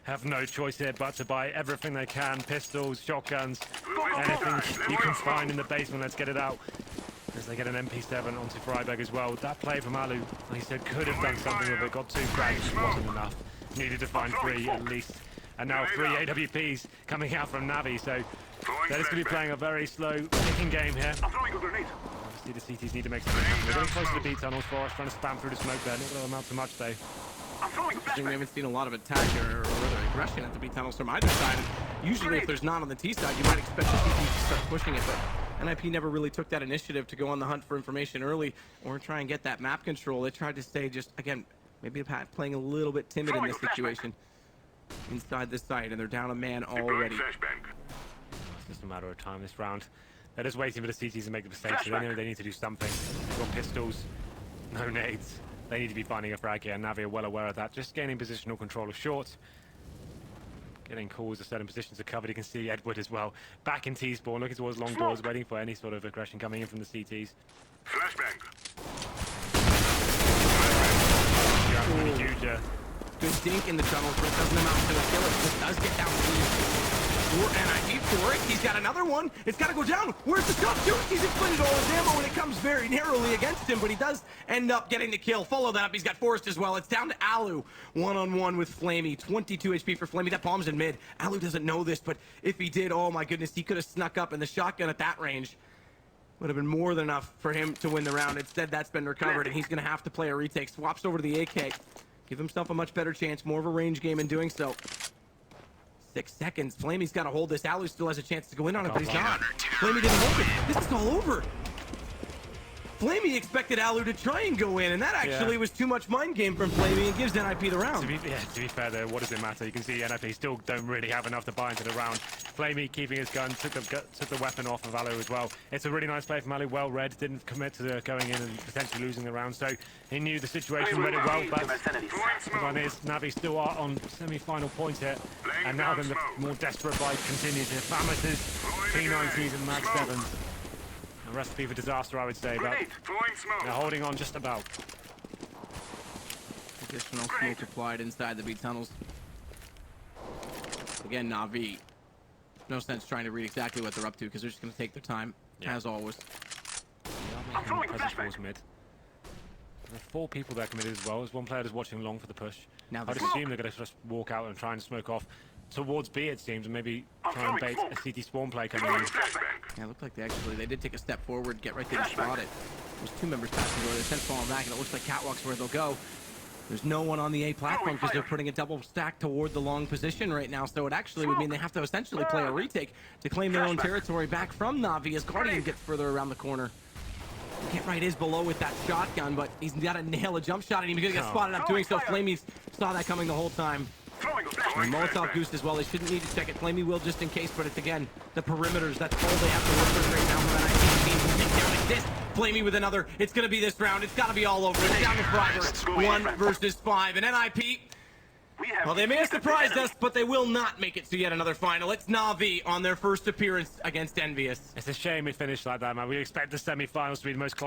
have no choice here but to buy everything they can. Pistols, shotguns, anything you can find in the basement. Let's get it out. As they get an MP7 onto Freiberg as well. That play from Alu, like he said, could have done something with it. Got 2 frags, wasn't enough. Needed to find 3 at least. And now 3 AWPs coming out from Navi. So that is going to be playing a very slow picking game here. Obviously the CTs need to make something happen. They're getting close to the B tunnels. Forest trying to spam through the smoke there. Not going to amount to much though. I think we haven't seen a lot of attack or aggression at the B tunnels from either side. And usually if there's not on the T side, you might expect the CTs to start pushing it, but NiP never really took that initiative to go on the hunt for information early or try and get that map control. They tried to stay just, again, maybe playing a little bit timid in this situation inside this site, and they're down a man already. It's just a matter of time this round. They're just waiting for the CTs to make the mistakes, so they know they need to do something. They've got pistols, no nades. They need to be finding a frag here, and Navi are well aware of that. Just gaining positional control of short. Getting calls to certain positions are covered. You can see Edward as well. Back in T-spawn, looking towards long doors, waiting for any sort of aggression coming in from the CTs. Flashbang. Huge. Good dink in the tunnels, but it doesn't amount to a kill. It just does get down for NiP for it. He's got another one. It's got to go down. Where's the shot? He's expended all his ammo, and it comes very narrowly against him, but he does end up getting the kill. Follow that up. He's got Forrest as well. It's down to Alu. One-on-one with Flamey. 22 HP for Flamey. That bomb's in mid. Alu doesn't know this, but if he did, oh my goodness, he could have snuck up, and the shotgun at that range would have been more than enough for him to win the round. Instead, that's been recovered, and he's going to have to play a retake. Swaps over to the AK. Give himself a much better chance. More of a range game in doing so. 6 seconds. Flamey's got to hold this. Alu still has a chance to go in on it, but he's not. Flamey didn't hold it. This is all over. Flamey expected Alu to try and go in, and that actually was too much mind game from Flamey and gives NiP the round. To be fair though, what does it matter? You can see NiP still don't really have enough to buy into the round. Flamey keeping his gun, took the weapon off of Alu as well. It's a really nice play from Alu, well read, didn't commit to going in and potentially losing the round, so he knew the situation, read it well, but the one is, Navi still are on semi-final points here, and now then the more desperate fight continues here. Famas' P90s and Mag 7s. A recipe for disaster, I would say, but they're holding on just about. Additional smoke applied inside the B tunnels. Again, Navi. No sense trying to read exactly what they're up to because they're just going to take their time, as always. Towards mid. There are 4 people there committed as well. There's one player that's watching long for the push. Now I'd assume they're going to just walk out and try and smoke off towards B, it seems, and maybe try and bait a CT spawn play coming in. Yeah, it looked like they did take a step forward, get right there and spot it. There's 2 members passing over. They're 10 falling back, and it looks like Catwalk's where they'll go. There's no one on the A platform because they're putting a double stack toward the long position right now, so it actually would mean they have to essentially play a retake to claim their own territory back from Navi as Guardian gets further around the corner. Get right is below with that shotgun, but he's got to nail a jump shot, and he's going to get spotted up doing so. Flamey saw that coming the whole time. And Molotov Goose as well. They shouldn't need to check it. Flamey will just in case, but it's again the perimeters. That's all they have to work with right now for NiP. Take down like this. Flamey with another. It's going to be this round. It's got to be all over. It's down to Freiberg. 1 versus 5. And NiP, well, they may have surprised us, but they will not make it to yet another final. It's Navi on their first appearance against Envious. It's a shame it finished like that, man. We expect the semi-finals to be the most